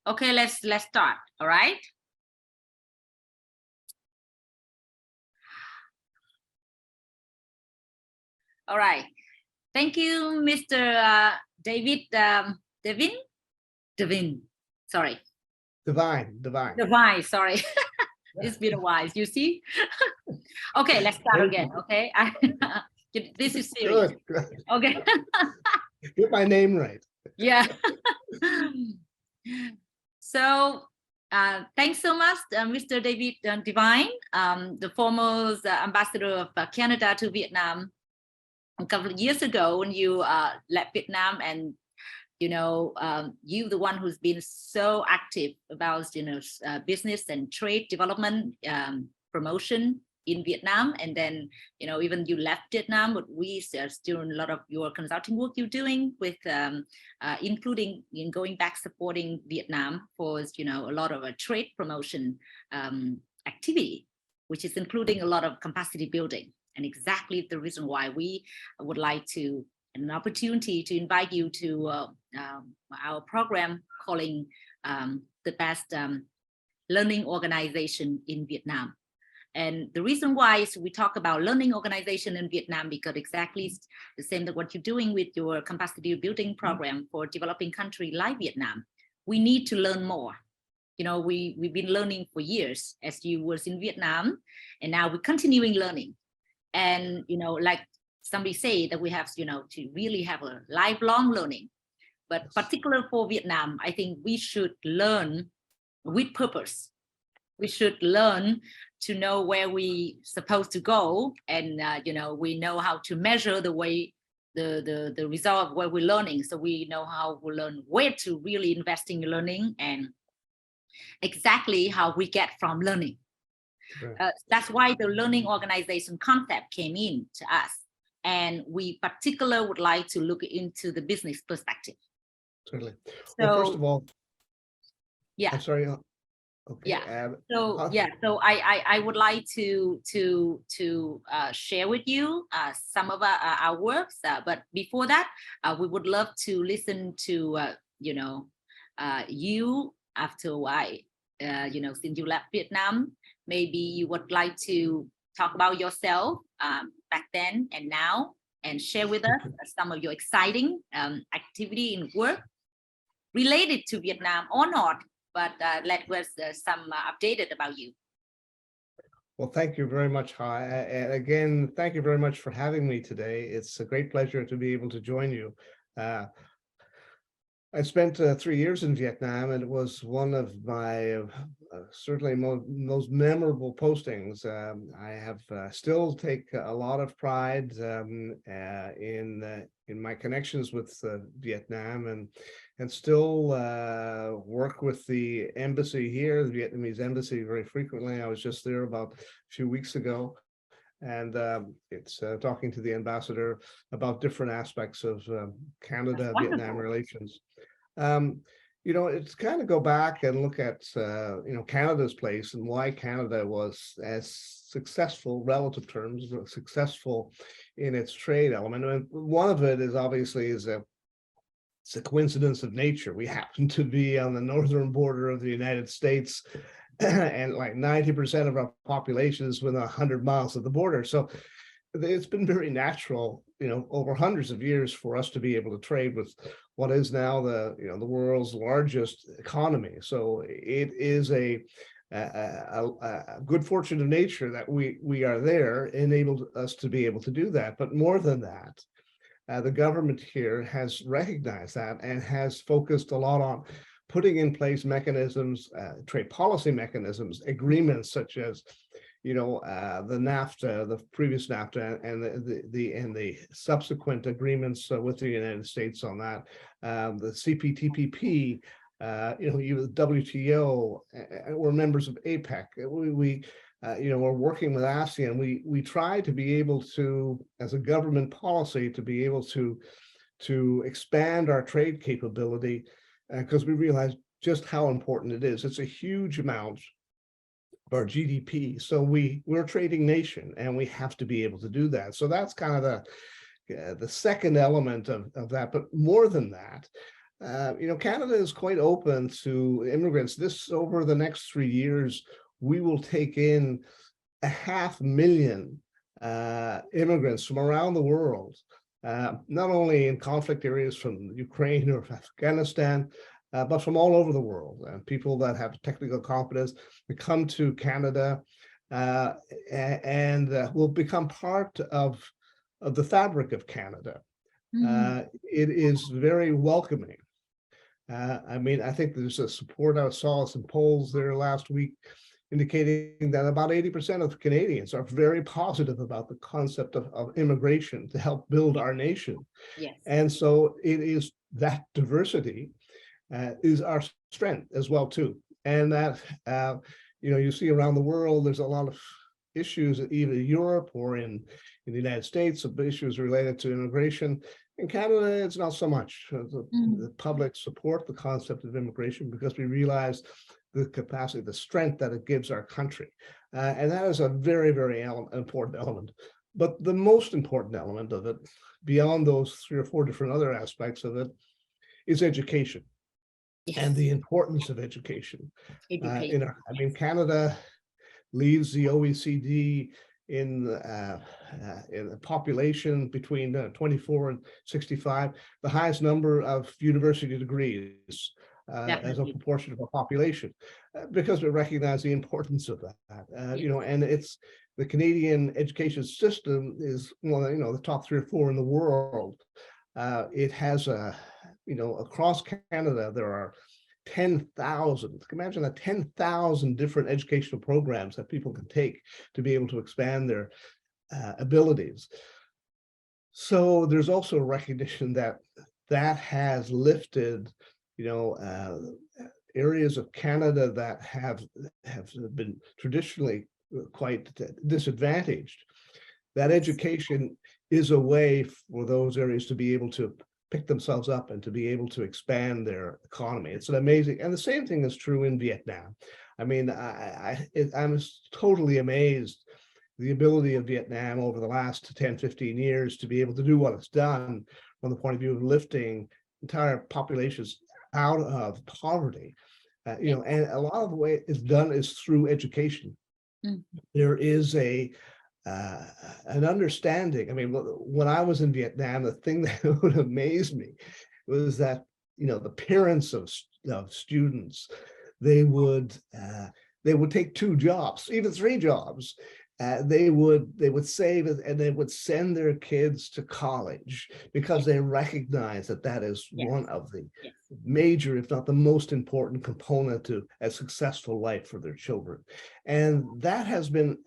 Okay, let's start. All right. All right. Thank you, Mr. David Devin. Sorry. Divine. Devine, sorry. It's been a while, you see? Okay, let's start again, okay? This is serious. Good. Okay. Get my name right. Yeah. So thanks so much, Mr. David Devine, the former ambassador of Canada to Vietnam a couple of years ago when you left Vietnam, and you the one who's been so active about business and trade development, promotion in Vietnam, and then even you left Vietnam, but we are still in a lot of your consulting work you're doing with including in going back supporting Vietnam for a lot of a trade promotion activity, which is including a lot of capacity building, and exactly the reason why we would like to an opportunity to invite you to our program calling the best learning organization in Vietnam. And the reason why is we talk about learning organization in Vietnam because exactly the same that what you're doing with your capacity building program for developing country like Vietnam. We need to learn more. We've been learning for years as you was in Vietnam, and now we're continuing learning. And like somebody say that we have to really have a lifelong learning, but particular for Vietnam, I think we should learn with purpose. We should learn to know where we supposed to go, and we know how to measure the way the result of where we're learning, so we know how we learn where to really invest in learning and exactly how we get from learning. That's why the learning organization concept came in to us, and we particularly would like to look into the business perspective. Certainly. So, well, first of all, yeah. I'm sorry. Okay. Yeah. So I would like to share with you some of our works, but before that, we would love to listen to you after why since you left Vietnam. Maybe you would like to talk about yourself back then and now, and share with us some of your exciting activity in work related to Vietnam or not, but let us some updated about you. Well, thank you very much, Hai. And again, thank you very much for having me today. It's a great pleasure to be able to join you. I spent 3 years in Vietnam, and it was one of my certainly most memorable postings. I have still take a lot of pride in my connections with Vietnam, and still work with the embassy here, the Vietnamese embassy, very frequently. I was just there about a few weeks ago, and it's talking to the ambassador about different aspects of Canada-Vietnam relations. It's kind of go back and look at, Canada's place and why Canada was as successful, relative terms, successful in its trade element. And one of it is obviously it's a coincidence of nature. We happen to be on the northern border of the United States, and like 90% of our population is within 100 miles of the border. So it's been very natural, over hundreds of years for us to be able to trade with what is now the world's largest economy. So it is a good fortune of nature that we are there, enabled us to be able to do that. But more than that, the government here has recognized that and has focused a lot on putting in place mechanisms, trade policy mechanisms, agreements such as the NAFTA, the previous NAFTA, and the subsequent agreements with the United States on that, the CPTPP, the WTO, we're members of APEC. We're working with ASEAN. We try to be able to, as a government policy, to be able to expand our trade capability, because we realize just how important it is. It's a huge amount our GDP. So we're a trading nation, and we have to be able to do that. So that's kind of the second element of that. But more than that, Canada is quite open to immigrants. Over the next 3 years, we will take in 500,000 immigrants from around the world, not only in conflict areas from Ukraine or Afghanistan, but from all over the world. People that have technical competence that come to Canada and will become part of the fabric of Canada. It is very welcoming. I think there's a support. I saw some polls there last week indicating that about 80% of Canadians are very positive about the concept of immigration to help build our nation. Yes. And so it is that diversity is our strength as well too. And that, you see around the world, there's a lot of issues, either in Europe or in the United States, of issues related to immigration. In Canada, it's not so much. The public support the concept of immigration because we realize the capacity, the strength that it gives our country. And that is a very, very important element. But the most important element of it, beyond those 3 or 4 different other aspects of it, is education. Yes. And the importance of education. Canada leads the OECD in the population between 24 and 65, the highest number of university degrees as a proportion of our population, because we recognize the importance of that. And it's the Canadian education system is the top 3 or 4 in the world. It has across Canada there are 10,000. Imagine that 10,000 different educational programs that people can take to be able to expand their abilities. So there's also a recognition that has lifted, areas of Canada that have been traditionally quite disadvantaged. That education is a way for those areas to be able to pick themselves up and to be able to expand their economy. It's an amazing, and the same thing is true in Vietnam. I'm totally amazed the ability of Vietnam over the last 10, 15 years to be able to do what it's done from the point of view of lifting entire populations out of poverty. And a lot of the way it's done is through education. There is an understanding. When I was in Vietnam, the thing that would amaze me was that the parents of students, they would take 2 jobs, even 3 jobs. They would save it and they would send their kids to college because they recognize that is one of the major, if not the most important component to a successful life for their children. And that has been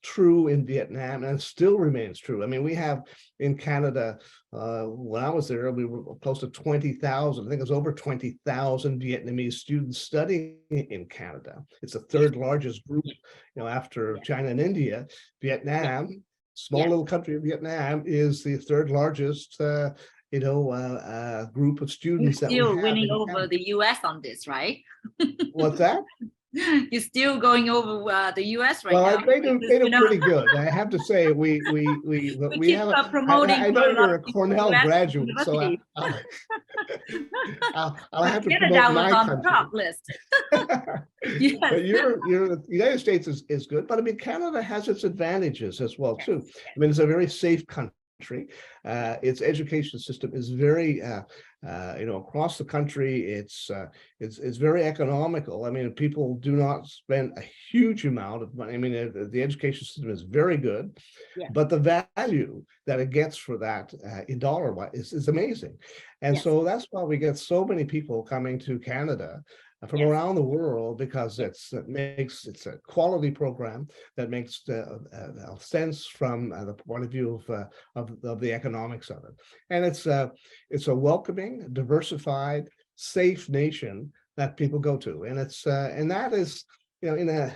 true in Vietnam and still remains true. We have in Canada, when I was there, we were close to 20,000. I think it was over 20,000 Vietnamese students studying in Canada. It's the 3rd largest group, after China and India. Vietnam, small little country of Vietnam, is the 3rd largest group of students. You're still winning over the US on this, right? What's that? You're still going over the US right now. Well, they do pretty good. I have to say, we have promoting. I know you're a Cornell graduate, so I'll have to promote my country. On the top list. Yes. But the United States is good, but Canada has its advantages as well too. It's a very safe country. Its education system is very across the country. It's very economical. People do not spend a huge amount of money. The education system is very good, but the value that it gets for that in dollar wise is amazing. And so that's why we get so many people coming to Canada from around the world, because it's a quality program that makes sense from the point of view of the economics of it. And it's a welcoming, diversified, safe nation that people go to. And it's and that is, in a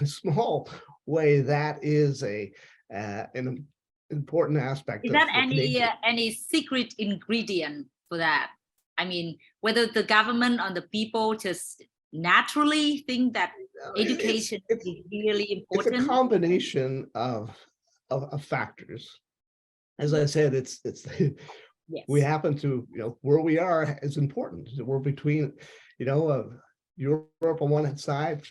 small way, that is an important aspect. Is that any secret ingredient for that? Whether the government or the people just naturally think that education is really important. It's a combination of factors. As I said, it's Yes. We happen to, where we are is important. We're between, Europe on one side,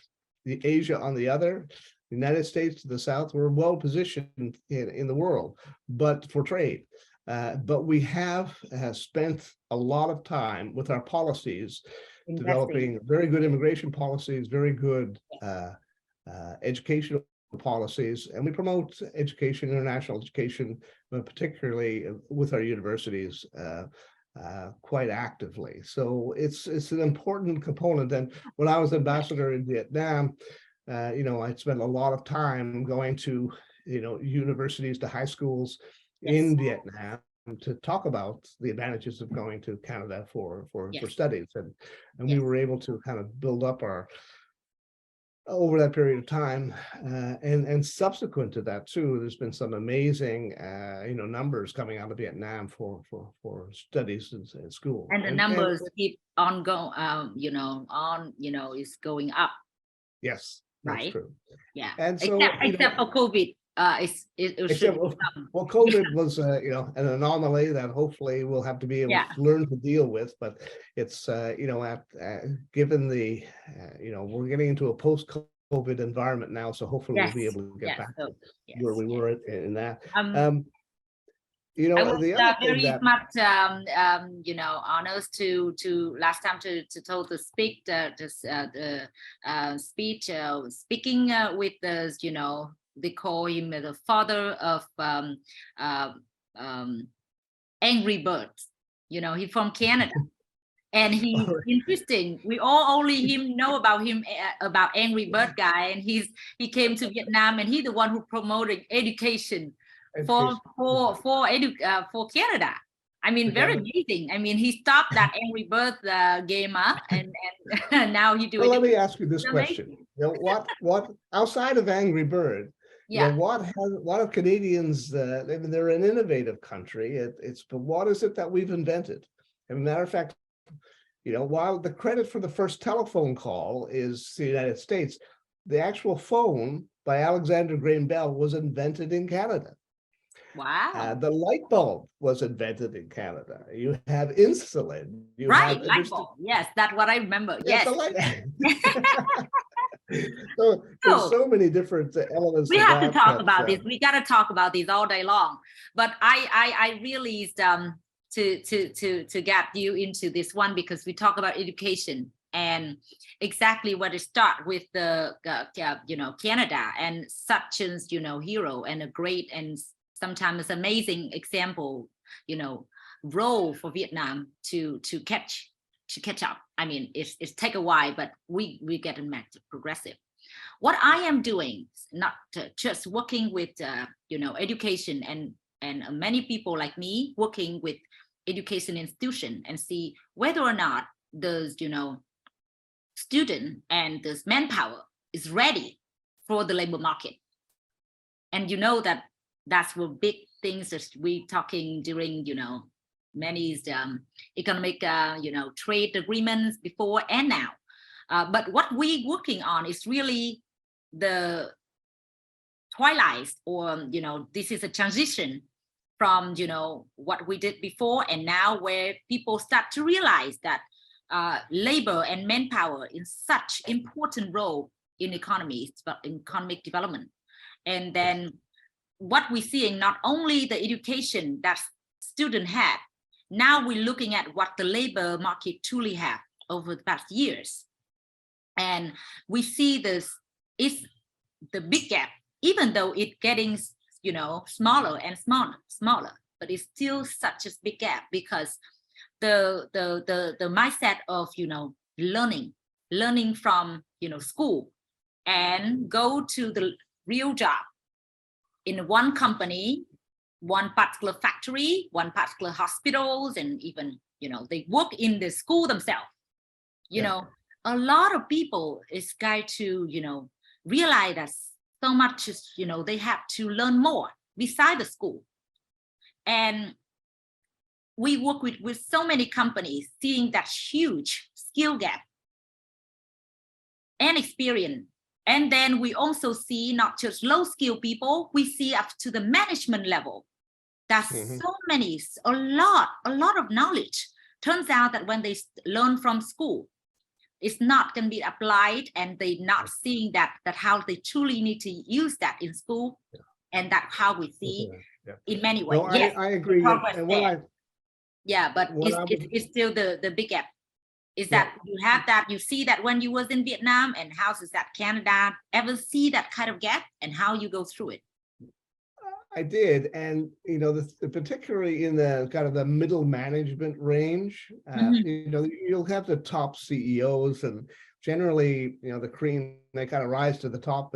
the Asia on the other, the United States to the south. We're well positioned in the world, but for trade. But we have spent a lot of time with our policies, developing very good immigration policies, very good educational policies, and we promote education, international education, but particularly with our universities quite actively. So it's an important component. And when I was ambassador in Vietnam, I spent a lot of time going to universities, to high schools in Vietnam to talk about the advantages of going to Canada for studies, and we were able to kind of build up over that period of time, and subsequent to that too, there's been some amazing numbers coming out of Vietnam for studies in school, and the numbers keep on going, is going up. Yes, right. That's true. Yeah, and so except for COVID. Well, COVID was an anomaly that hopefully we'll have to be able to learn to deal with, but it's given the we're getting into a post-COVID environment now, so hopefully we'll be able to get back to where we were in that. I was the other thing very much honored to last time to told to speak the speech speaking with the they call him the father of Angry Birds. He's from Canada. And he's interesting. We all only know about him about Angry Bird guy, and he came to Vietnam, and he's the one who promoted education for Canada. I mean, very amazing. I mean, he stopped that Angry Birds game, and now he doing. Well, let me ask you this question: what outside of Angry Bird? What have Canadians? They're an innovative country. But what is it that we've invented? As a matter of fact, while the credit for the first telephone call is the United States, the actual phone by Alexander Graham Bell was invented in Canada. Wow. The light bulb was invented in Canada. You have insulin. Light bulb. Yes, that's what I remember. Yes. So there's so many different elements. We have to talk about this. We got to talk about this all day long. But I realized to get you into this one, because we talk about education and exactly where to start with the Canada and such as hero and a great and sometimes amazing example role for Vietnam to catch up. I mean, it's take a while, but we getting progressive. What I am doing is not just working with education and many people like me working with education institution and see whether or not the student and this manpower is ready for the labor market. And that's what big things that we talking during many economic trade agreements before and now. But what we working on is really the twilight, or this is a transition from what we did before and now, where people start to realize that labor and manpower in such important role in economic development. And then what we're seeing, not only the education that students have, now we're looking at what the labor market truly have over the past years. And we see this is the big gap, even though it's getting smaller and smaller, but it's still such a big gap, because the mindset of learning from school and go to the real job in one company, one particular factory, one particular hospitals, and even they work in the school themselves. A lot of people is going to realize that so much is they have to learn more beside the school. And we work with so many companies, seeing that huge skill gap and experience. And then we also see not just low skill people, we see up to the management level. There's so many, a lot of knowledge. Turns out that when they learn from school, it's not going to be applied, and they're not seeing that how they truly need to use that in school, and that's how we see in many ways. No, yes, I agree. progress And there. But it's still the big gap. Is that you have that, you see that when you was in Vietnam, and how is that Canada ever see that kind of gap, and how you go through it? I did, and you know, particularly in the kind of the middle management range, you know, you'll have the top CEOs, and generally, you know, the cream, they kind of rise to the top,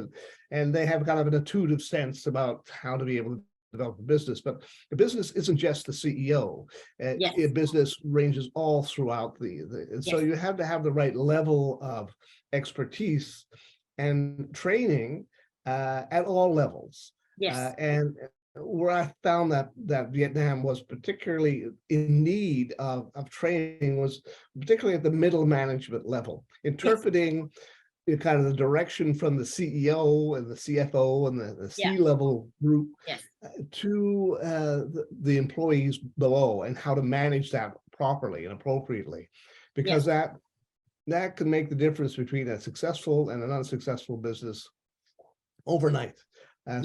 and they have kind of an intuitive sense about how to be able to develop a business. But the business isn't just the CEO. A business ranges all throughout and so you have to have the right level of expertise and training at all levels. And where I found that Vietnam was particularly in need of training was particularly at the middle management level, interpreting kind of the direction from the CEO and the CFO and the C-level group to the employees below, and how to manage that properly and appropriately, because that can make the difference between a successful and an unsuccessful business overnight.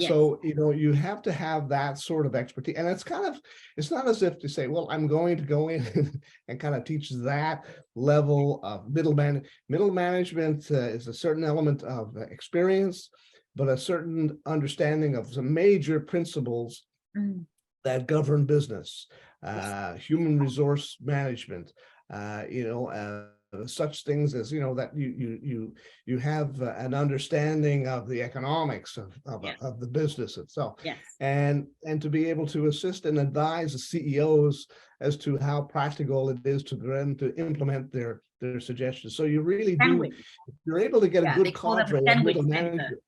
So, you know, you have to have that sort of expertise, and it's not as if to say, well, I'm going to go in and kind of teach that level of middle management. Is a certain element of experience, but a certain understanding of some major principles that govern business, human resource management, you know, such things as, you know, that you have an understanding of the economics of the business itself, and to be able to assist and advise the CEOs as to how practical it is to them to implement their suggestions. So you really do, if you're able to get a good cadre of middle management.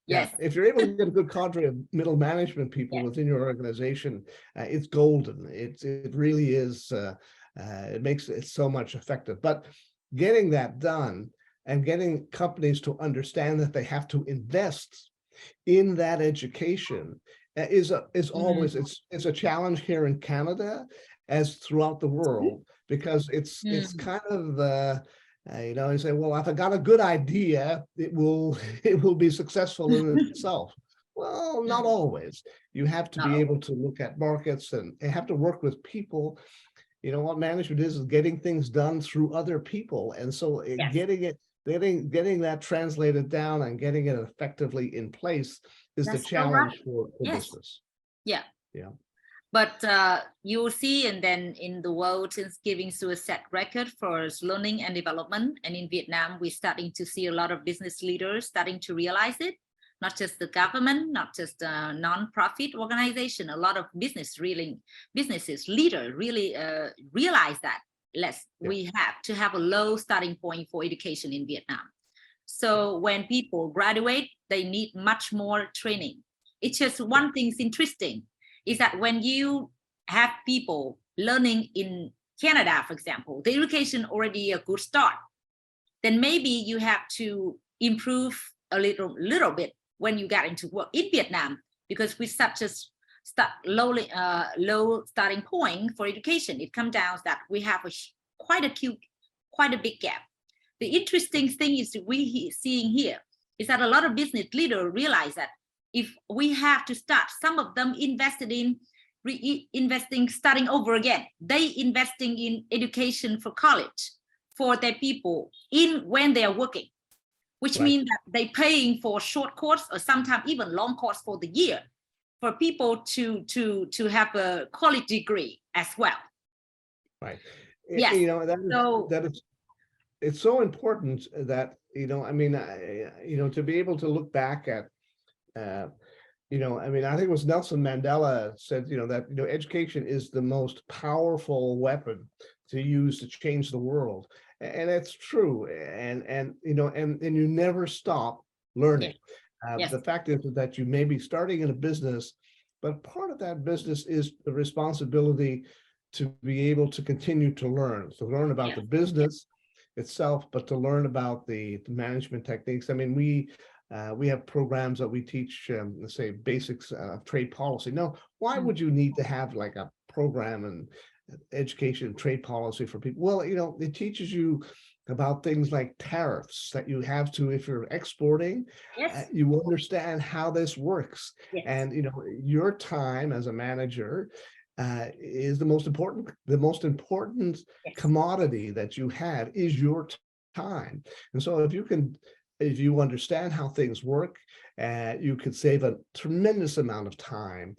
If you're able to get a good cadre of middle management people within your organization, it's golden. It really is. It makes it so much effective. But getting that done and getting companies to understand that they have to invest in that education is always it's a challenge here in Canada as throughout the world, because it's kind of you know, you say, well, if I got a good idea, it will be successful in itself. Well, not always. You have to be able to look at markets, and you have to work with people. You know, what management is getting things done through other people. And so getting that translated down and getting it effectively in place is the challenge for business. But you'll see, and then in the world, since giving to a set record for learning and development. And in Vietnam, we're starting to see a lot of business leaders starting to realize it. Not just the government, not just a non-profit organization, a lot of businesses really realize that we have to have a low starting point for education in Vietnam. So when people graduate, they need much more training. It's just one thing's interesting is that when you have people learning in Canada, for example, the education already a good start, then maybe you have to improve a little bit when you get into work in Vietnam, because with such a low starting point for education, it comes down that we have quite a big gap. The interesting thing is we seeing here is that a lot of business leaders realize that if we have to start, some of them invested in investing, starting over again, they investing in education for college for their people when they are working, which means that they're paying for short course or sometimes even long course for the year for people to have a quality degree as well. You know, it's so important that, you know, I mean, you know, to be able to look back at, you know, I mean, I think it was Nelson Mandela said, you know, that, you know, education is the most powerful weapon to use to change the world. And that's true. And you know, and you never stop learning. The fact is that you may be starting in a business, but part of that business is the responsibility to be able to continue to learn about the business itself, but to learn about the management techniques. I mean, We have programs that we teach, let's say, basics of trade policy. Now, why would you need to have like a program and education and trade policy for people? Well, it teaches you about things like tariffs that you have to, if you're exporting, Yes. you understand how this works. Yes. And, your time as a manager is the most important Yes. commodity that you have is your time. And so if you understand how things work, you could save a tremendous amount of time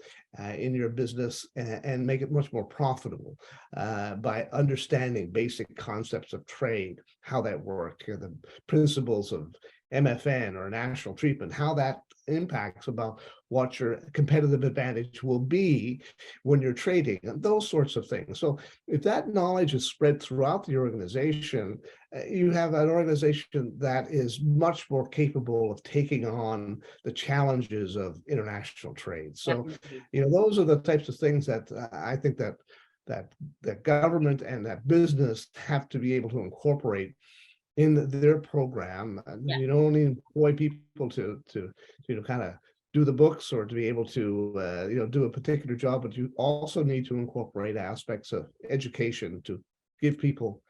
in your business and make it much more profitable by understanding basic concepts of trade, how that work, the principles of MFN or national treatment, how that impacts about what your competitive advantage will be when you're trading, and those sorts of things. So if that knowledge is spread throughout the organization, you have an organization that is much more capable of taking on the challenges of international trade. So, those are the types of things that I think that government and that business have to be able to incorporate in their program. Yeah. You don't only employ people to kind of do the books or to be able to do a particular job, but you also need to incorporate aspects of education to give people.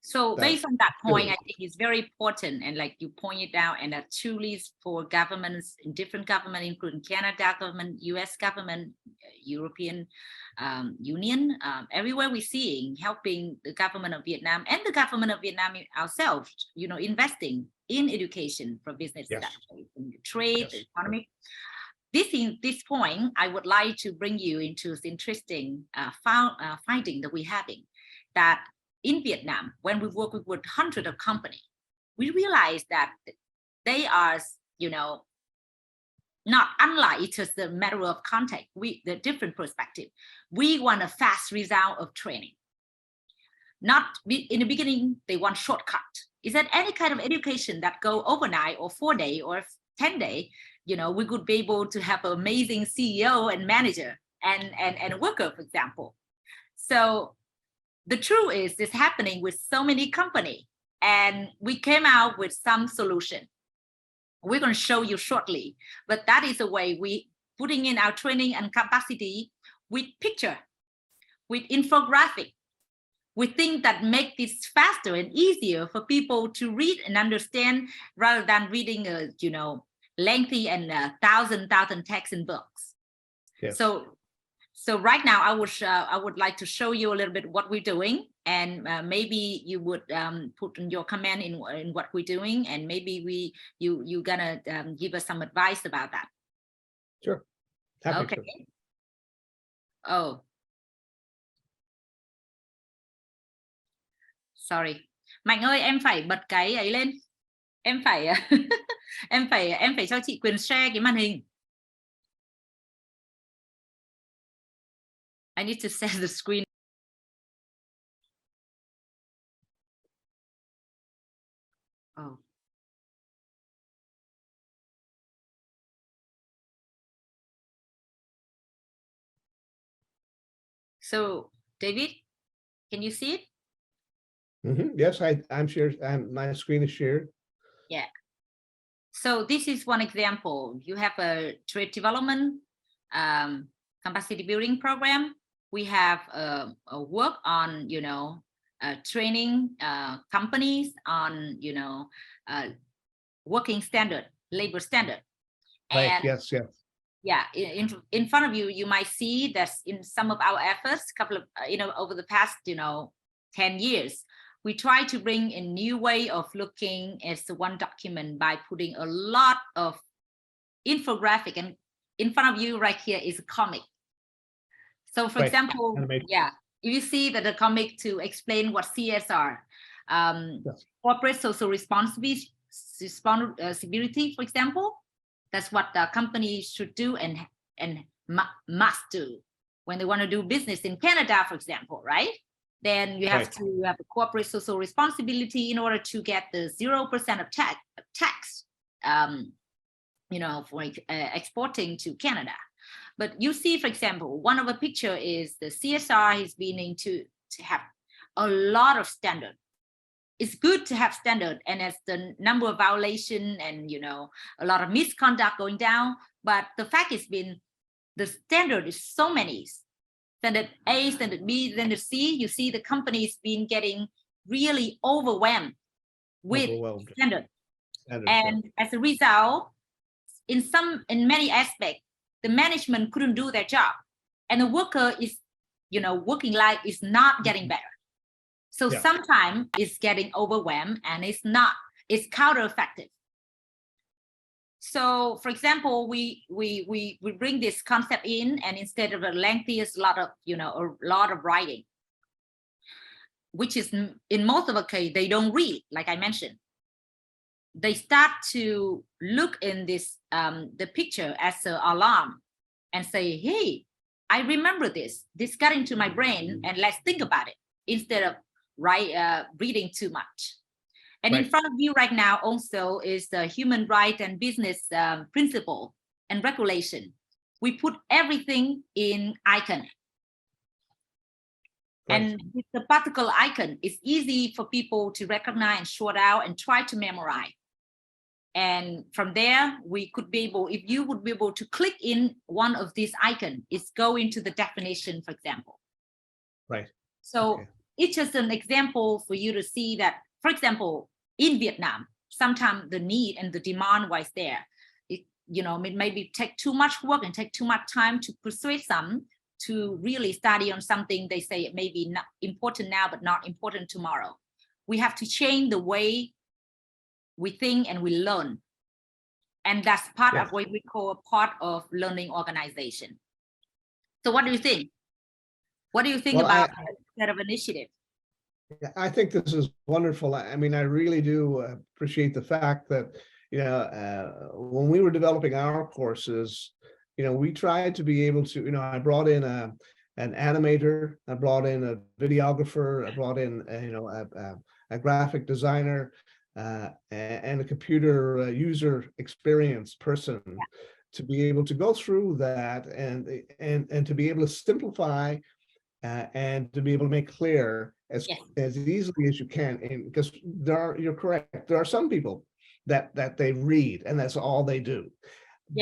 So based on that point, I ability. think it's very important, and like you pointed out, and that truly for governments, different government, including Canada government, U.S. government, European Union, everywhere we're seeing helping the government of Vietnam and the government of Vietnam ourselves, investing in education for business, Yes. trade, Yes. economy. This point, I would like to bring you into this interesting finding that we're having, that in Vietnam, when we work with hundreds of companies, we realize that they are, not unlike just a matter of context. The different perspective. We want a fast result of training. Not in the beginning, they want shortcut. Is that any kind of education that go overnight or 4 day or 10 day? We could be able to have an amazing CEO and manager and worker, for example. So the truth is this happening with so many companies, and we came out with some solution. We're going to show you shortly, but that is the way we putting in our training and capacity with picture, with infographic, with things that make this faster and easier for people to read and understand, rather than reading lengthy and thousand text in books. Yes. So right now, I would like to show you a little bit what we're doing, and maybe you would put in your comment in what we're doing, and maybe you gonna give us some advice about that. Sure. Happy Okay. to. Oh, sorry, Mạnh ơi, em phải bật cái ấy lên, em phải em phải cho chị quyền share cái màn hình. I need to set the screen. Oh. So, David, can you see it? Yes, I'm sure. My screen is shared. Yeah. So this is one example. You have a trade development capacity building program. We have a work on, training companies on, working standard, labor standard. Right. And yes. yeah, in front of you, you might see that in some of our efforts, couple of, over the past, 10 years, we try to bring a new way of looking at the one document by putting a lot of infographic, and in front of you right here is a comic. So for example, yeah, you see that the comic to explain what CSR, yes. Corporate social responsibility, for example, that's what the company should do and must do when they want to do business in Canada, for example, right? Then you have to have a corporate social responsibility in order to get the 0% of tax, for exporting to Canada. But you see, for example, one of the picture is the CSR is beginning to have a lot of standard. it's good to have standard, and as the number of violation and a lot of misconduct going down, but the fact has been the standard is so many. Standard A, standard B, standard C. You see the company's been getting really overwhelmed with standard. And as a result, in many aspects, the management couldn't do their job, and the worker is, working life is not getting better. So sometimes it's getting overwhelmed, and it's counter-effective. So, for example, we bring this concept in, and instead of a lengthiest lot of writing, which is in most of the case they don't read, like I mentioned. They start to look in this the picture as an alarm and say, hey, I remember this got into my brain, and let's think about it, instead of reading too much. And in front of you right now also is the human right and business principle and regulation. We put everything in icon. And with the particle icon, it's easy for people to recognize and sort out and try to memorize. And from there, we could be able, if you would be able to click in one of these icons, it's go into the definition, for example. Right. So it's just an example for you to see that, for example, in Vietnam, sometimes the need and the demand was there. It maybe take too much work and take too much time to persuade some to really study on something they say it may be not important now, but not important tomorrow. We have to change the way we think and we learn. And that's part of what we call a part of learning organization. So what do you think? What do you think about that set of initiative? I think this is wonderful. I mean, I really do appreciate the fact that, when we were developing our courses, we tried to be able to, I brought in an animator, I brought in a videographer, I brought in, a graphic designer, and a computer user experience person to be able to go through that and to be able to simplify and to be able to make clear as easily as you can. And because you're correct, there are some people that they read and that's all they do.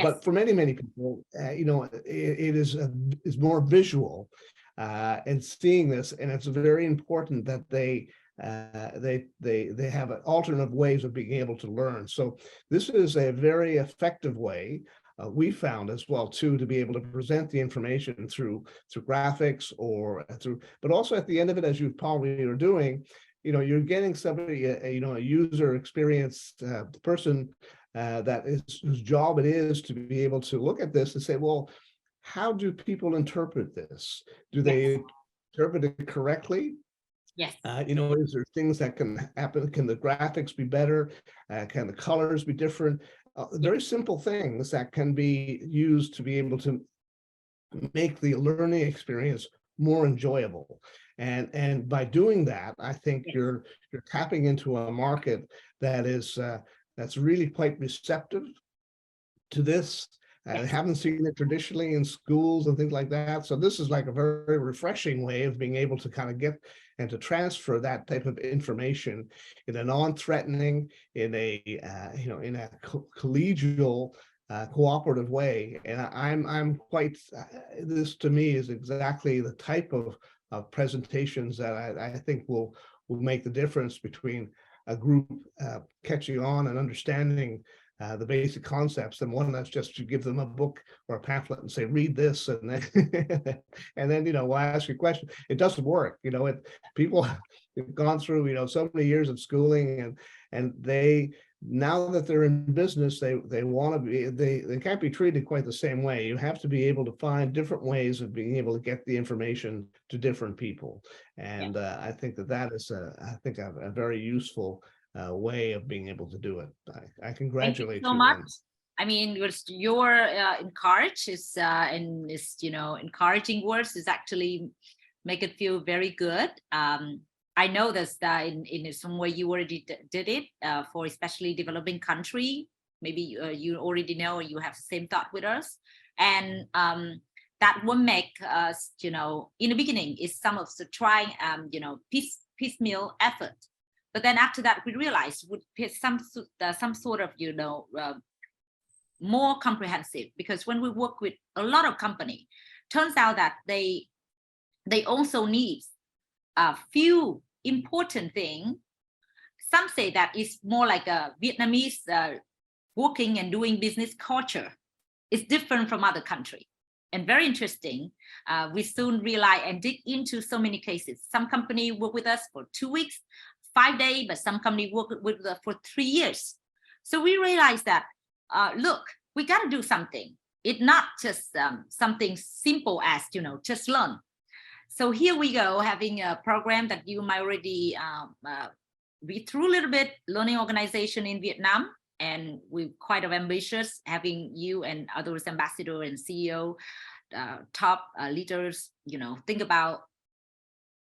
But for many people, it is more visual and seeing this, and it's very important that they have alternative ways of being able to learn. So this is a very effective way, we found as well too, to be able to present the information through graphics or but also at the end of it, as you probably are doing, you're getting somebody, a user experienced person whose job it is to be able to look at this and say, well, how do people interpret this? Do they interpret it correctly? Yes. Is there things that can happen? Can the graphics be better? Can the colors be different? Very simple things that can be used to be able to make the learning experience more enjoyable. And by doing that, I think you're tapping into a market that is that's really quite receptive to this. I haven't seen it traditionally in schools and things like that. So this is like a very refreshing way of being able to kind of get and to transfer that type of information in a non-threatening, in a in a collegial, cooperative way. And I'm quite. This to me is exactly the type of presentations that I think will make the difference between a group catching on and understanding the basic concepts, and one that's just to give them a book or a pamphlet and say, read this, and then and then we'll ask you a question. It doesn't work. People have gone through so many years of schooling, and they, now that they're in business, they want to be, they can't be treated quite the same way. You have to be able to find different ways of being able to get the information to different people, and I think that is a very useful way of being able to do it. I congratulate you so much. I mean, your encourage is and is encouraging words is actually make it feel very good. I know that in some way you already did it for especially developing country. Maybe you already know, or you have the same thought with us, and that will make us, in the beginning, is some of the trying, piecemeal effort. But then after that, we realized would be some sort of, more comprehensive, because when we work with a lot of company, turns out that they also need a few important things. Some say that it's more like a Vietnamese working and doing business culture. It's different from other countries. And very interesting, we soon realize and dig into so many cases. Some company work with us for 2 weeks, 5 days, but some company work with us for 3 years. So we realized that, look, we got to do something. It's not just something simple as, just learn. So here we go, having a program that you might already read through a little bit, learning organization in Vietnam. And we're quite ambitious, having you and others, ambassador and CEO, top leaders, think about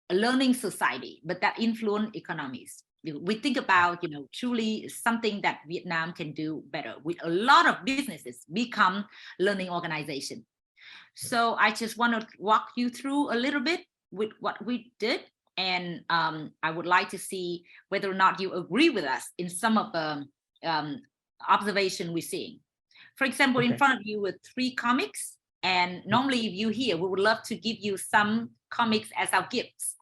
a learning society, but that influence economies. We think about, truly something that Vietnam can do better. With a lot of businesses become learning organization. So I just want to walk you through a little bit with what we did. And I would like to see whether or not you agree with us in some of the observation we're seeing. For example, in front of you with 3 comics. And normally if you here, we would love to give you some comics as our gifts.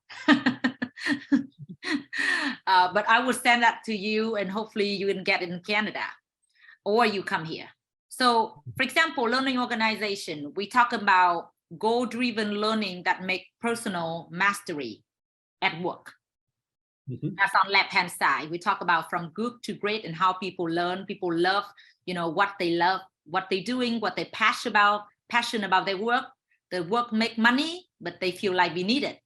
But I will send that to you, and hopefully you can get it in Canada or you come here. So for example, learning organization, we talk about goal-driven learning that make personal mastery at work. That's on left hand side. We talk about from good to great and how people learn. People love, what they love, what they're doing, what they're passionate about their work. The work make money, but they feel like we need it.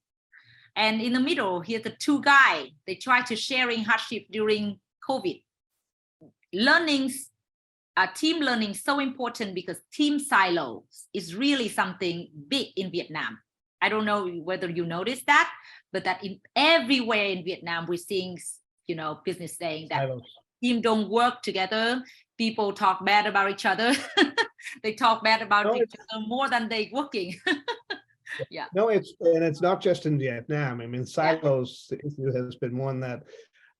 And in the middle, here's the 2 guys. They try to sharing hardship during COVID. Learnings, team learning is so important because team silos is really something big in Vietnam. I don't know whether you noticed that, but that in everywhere in Vietnam, we're seeing, business saying that team don't work together. People talk bad about each other. They talk bad about each other more than they working. Yeah. No, it's not just in Vietnam. I mean, silos issue has been one that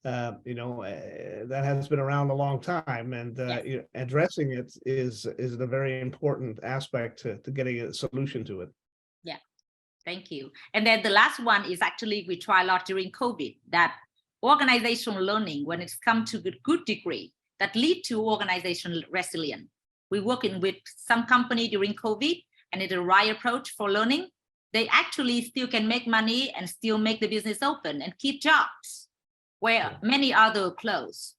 that has been around a long time, and addressing it is a very important aspect to getting a solution to it. Yeah, thank you. And then the last one is actually we try a lot during COVID, that organizational learning, when it's come to a good degree, that lead to organizational resilience. We're working with some company during COVID, and it's a right approach for learning. They actually still can make money and still make the business open and keep jobs where many other close.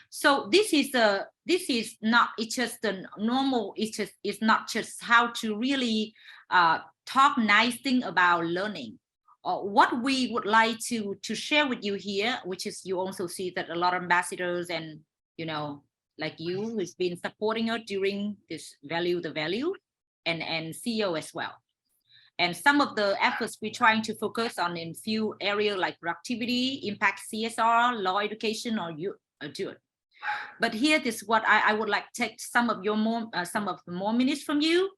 So this is not, it's just a normal, it's not just how to really talk nice thing about learning. What we would like to share with you here, which is you also see that a lot of ambassadors and, like you, who's been supporting us during this value, and CEO as well. And some of the efforts we're trying to focus on in few areas like productivity, impact CSR, law education, or you do it. But here is what I would like to take some of the more minutes from you,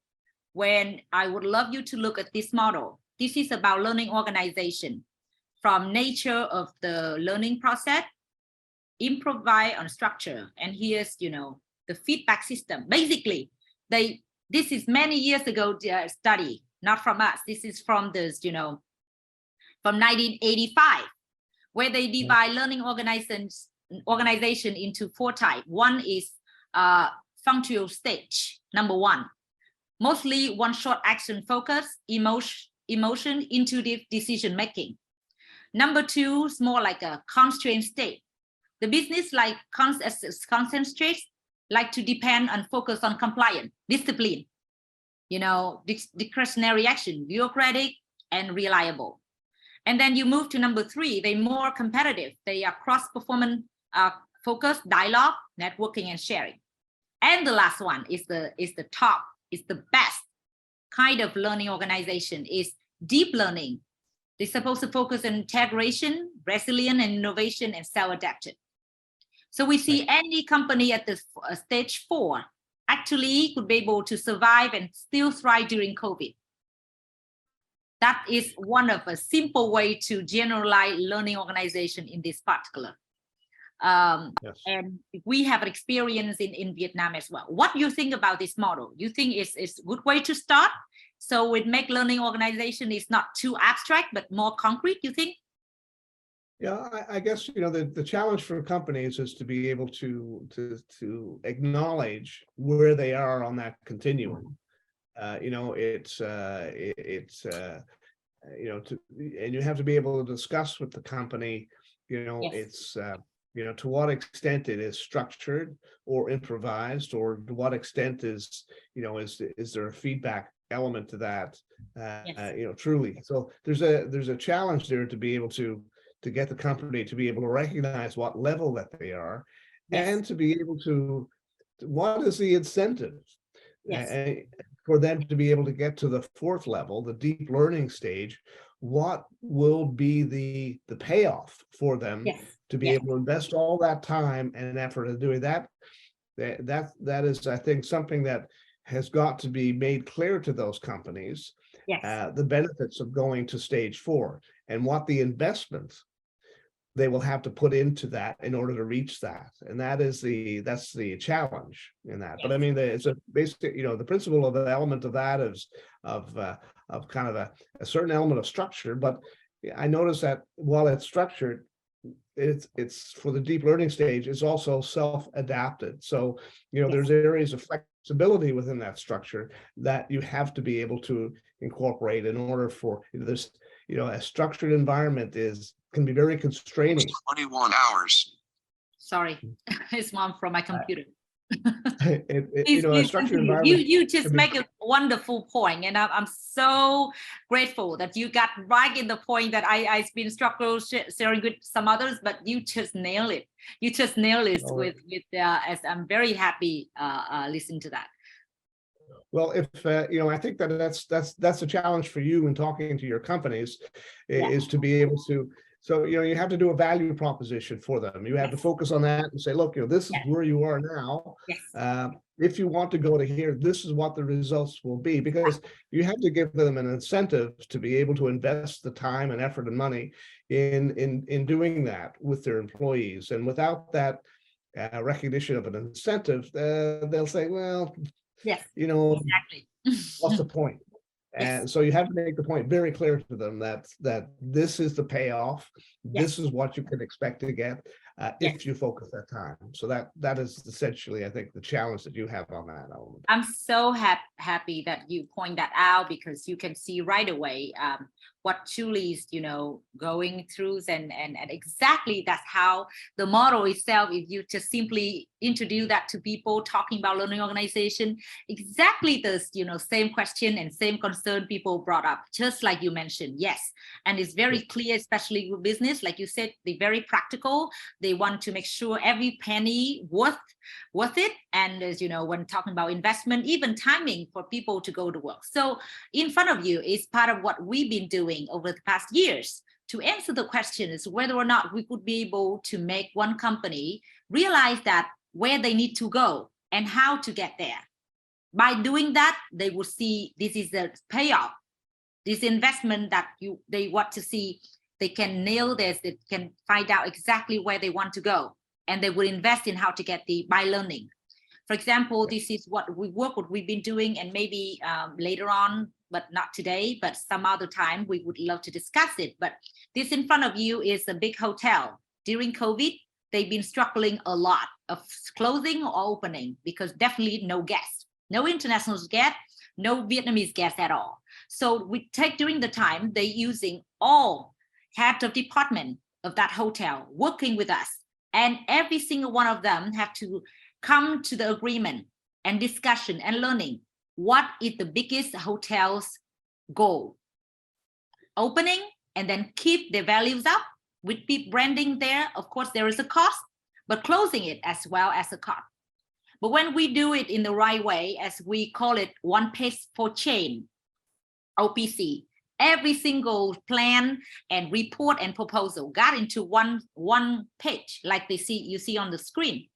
when I would love you to look at this model. This is about learning organization from nature of the learning process, improvise on structure. And here's, the feedback system. Basically, this is many years ago study, not from us. This is from this, from 1985, where they divide learning organization into 4 types. One is functional stage, number 1. Mostly one short action focus, emotion, intuitive decision making. Number 2 is more like a constraint state. The business like concentrates, like to depend and focus on compliance, discipline, discretionary action, bureaucratic and reliable. And then you move to number 3, they're more competitive. They are cross-performance focused, dialogue, networking, and sharing. And the last one is the top, is the best kind of learning organization, is deep learning. They're supposed to focus on integration, resilience, and innovation, and self-adaptive. So we see any company at this stage 4 actually could be able to survive and still thrive during COVID. That is one of a simple way to generalize learning organization in this particular. Yes. And we have an experience in Vietnam as well. What do you think about this model? You think it's a good way to start? So it make learning organization is not too abstract, but more concrete, you think? Yeah, I guess, the challenge for companies is to be able to acknowledge where they are on that continuum. It's and you have to be able to discuss with the company, Yes. it's to what extent it is structured or improvised, or to what extent is there a feedback element to that, Yes. truly. So there's a challenge there to be able to get the company to be able to recognize what level that they are, Yes. and to be able to what is the incentive Yes. for them to be able to get to the fourth level, the deep learning stage. What will be the payoff for them Yes. to be Yes. able to invest all that time and effort in doing that? That is, I think, something that has got to be made clear to those companies. Yes. The benefits of going to stage 4 and what the investment they will have to put into that in order to reach that. And that's the challenge in that. But I mean, it's a basic, the principle of the element of that is of kind of a certain element of structure. But I notice that while it's structured, it's for the deep learning stage, it's also self-adapted. So, there's areas of flexibility within that structure that you have to be able to incorporate in order for this, a structured environment can be very constraining. 21 hours. Sorry, it's one from my computer. A structured environment. You just make a wonderful point, and I'm so grateful that you got right in the point that I've been struggling sharing with some others, but you just nail it. You just nail it with as I'm very happy listening to that. Well, if I think that's a challenge for you in talking to your companies, is to be able to. So, you have to do a value proposition for them. You have to focus on that and say, look, this is where you are now. Yes. If you want to go to here, this is what the results will be, because you have to give them an incentive to be able to invest the time and effort and money in doing that with their employees. And without that recognition of an incentive, they'll say, well, yes, exactly. What's the point? And so you have to make the point very clear to them that this is the payoff. This is what you can expect to get if you focus that time. So that is essentially, I think, the challenge that you have on that element. I'm so happy that you point that out, because you can see right away what truly is, going through, and exactly that's how the model itself, if you just simply introduce that to people talking about learning organization, exactly the same question and same concern people brought up, just like you mentioned. Yes. And it's very clear, especially with business, like you said, they're very practical. They want to make sure every penny worth it. And as when talking about investment, even timing for people to go to work. So in front of you is part of what we've been doing over the past years to answer the question is whether or not we could be able to make one company realize that where they need to go and how to get there. By doing that, they will see this is the payoff, this investment that they want to see. They can nail this, they can find out exactly where they want to go, and they will invest in how to get by learning. For example, this is what we've been doing, and maybe later on, but not today, but some other time, we would love to discuss it. But this in front of you is a big hotel. During COVID, they've been struggling a lot of closing or opening, because definitely no guests, no international guests, no Vietnamese guests at all. So we take during the time, they using all head of department of that hotel working with us, and every single one of them have to come to the agreement and discussion and learning what is the biggest hotel's goal. Opening and then keep the values up with branding there. Of course, there is a cost, but closing it as well as a cost. But when we do it in the right way, as we call it, one page for change, OPC, every single plan and report and proposal got into one page, like you see on the screen.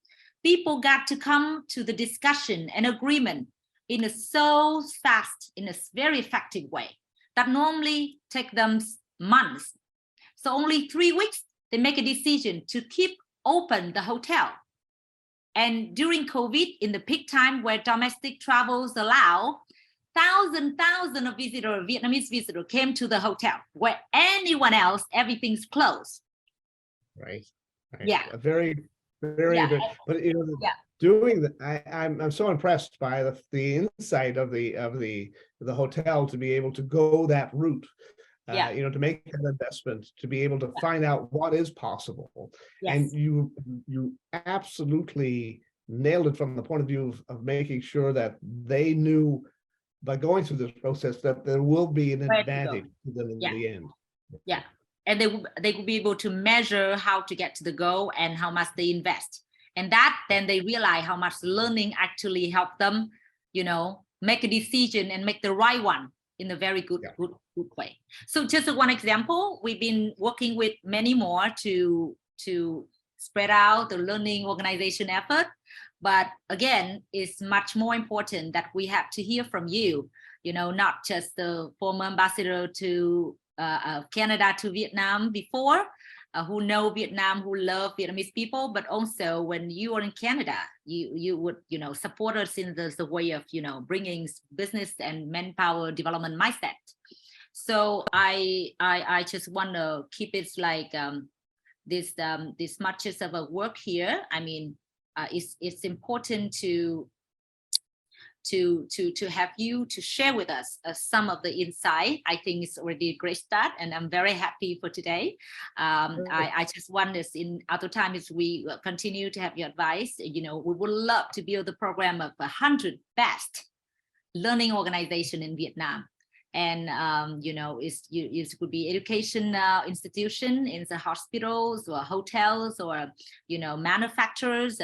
People got to come to the discussion and agreement in a so fast, in a very effective way that normally take them months. So only 3 weeks, they make a decision to keep open the hotel. And during COVID, in the peak time where domestic travels allow, thousands of visitors, Vietnamese visitors, came to the hotel where anyone else, everything's closed. Right. Yeah. Very, very. But doing that, I'm so impressed by the insight of the hotel to be able to go that route. To make that investment, to be able to find out what is possible. And you absolutely nailed it from the point of view of making sure that they knew by going through this process that there will be an advantage to them in the end. Yeah. And they will be able to measure how to get to the goal and how much they invest. And that then they realize how much learning actually helped them, make a decision and make the right one in a very good way. So just one example, we've been working with many more to spread out the learning organization effort. But again, it's much more important that we have to hear from you, not just the former ambassador to Canada to Vietnam before, who know Vietnam, who love Vietnamese people, but also when you are in Canada, you would, support us in the way of, bringing business and manpower development mindset. So I just want to keep it like this much of a work here. I mean, it's important to have you to share with us some of the insight. I think it's already a great start, and I'm very happy for today. I just want this in other times we continue to have your advice. We would love to build the program of 100 best learning organization in Vietnam. And it could be education institution in the hospitals or hotels or manufacturers,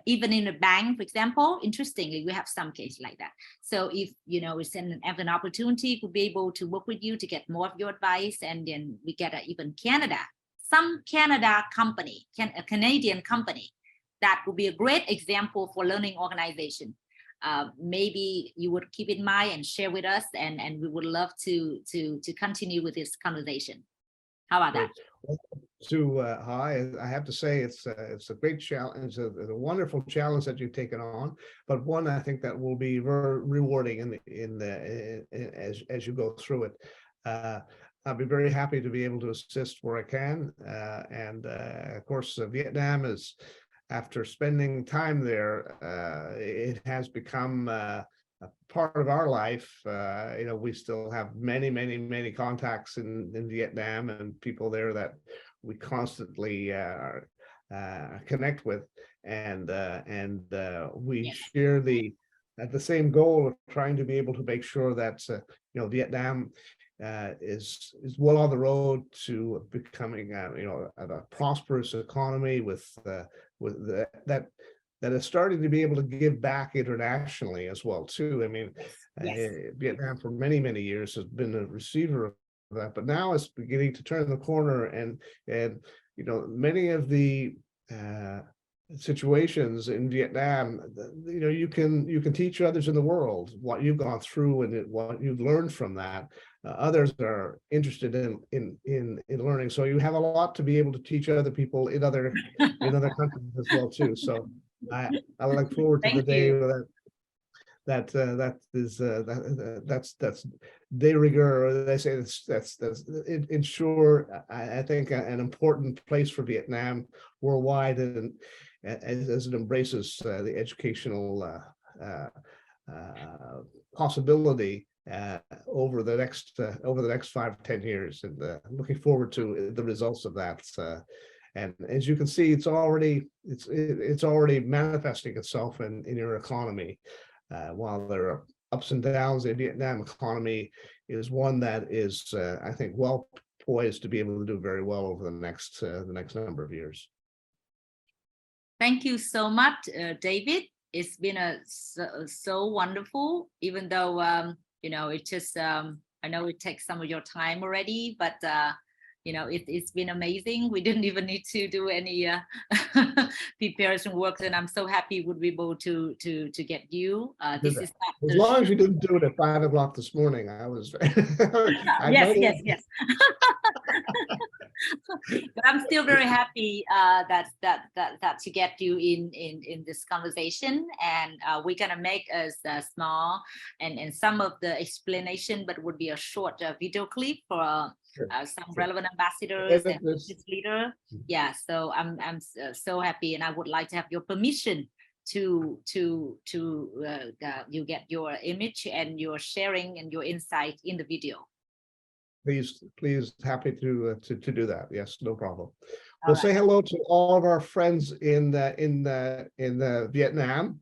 even in a bank, for example. Interestingly, we have some cases like that. So if we have an opportunity, we'll be able to work with you to get more of your advice, and then we get even some Canada company, a Canadian company, that would be a great example for learning organization. Maybe you would keep in mind and share with us, and we would love to continue with this conversation. How about that? I have to say it's a great challenge. It's a wonderful challenge that you've taken on, but one I think that will be very rewarding as you go through it. I'll be very happy to be able to assist where I can, and of course, Vietnam is. After spending time there, it has become a part of our life. We still have many contacts in Vietnam and people there that we constantly connect with, and we share the same goal of trying to be able to make sure that Vietnam is well on the road to becoming a prosperous economy with that is starting to be able to give back internationally as well too. I mean, Vietnam for many years has been a receiver of that, but now it's beginning to turn the corner, and many of the situations in Vietnam, you can teach others in the world what you've gone through and what you've learned from that. Others are interested in learning, so you have a lot to be able to teach other people in other countries as well too. So I look forward to the day that's de rigueur, or they say that's ensure I think an important place for Vietnam worldwide, and as it embraces the educational possibility over the next 5-10 years, and looking forward to the results of that. And as you can see, it's already manifesting itself in your economy. While there are ups and downs, the Vietnam economy is one that is, I think, well poised to be able to do very well over the next number of years. Thank you so much, David. It's been so wonderful, even though it just I know it takes some of your time already, but it's been amazing. We didn't even need to do any preparation work, and I'm so happy we'd be able to get you. This is as long as you didn't do it at 5 o'clock this morning. I was yes. But I'm still very happy that to get you in this conversation, and we're gonna make a small and some of the explanation, but would be a short video clip for some relevant ambassadors and business leader. Yeah, so I'm so happy, and I would like to have your permission to you get your image and your sharing and your insight in the video. Please, happy to do that. Yes, no problem. All We'll say hello to all of our friends in Vietnam.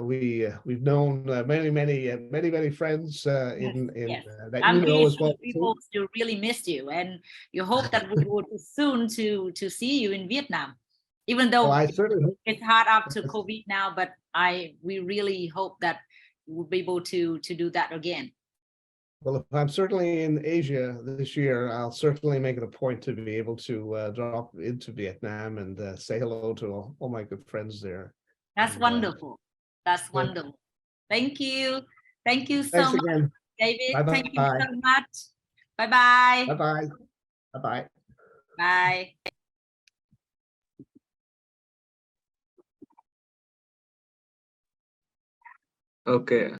We've known many friends yes. that I'm you know as well. People still really miss you, and you hope that we would soon to see you in Vietnam. Even though it's hard after COVID now, but we really hope that we'll be able to do that again. Well, if I'm certainly in Asia this year, I'll certainly make it a point to be able to drop into Vietnam and say hello to all my good friends there. That's wonderful. That's wonderful. Thank you. Thank you so much, again, David. Bye-bye. Thank you so much. Bye-bye. Bye-bye. Bye-bye. Bye. Okay.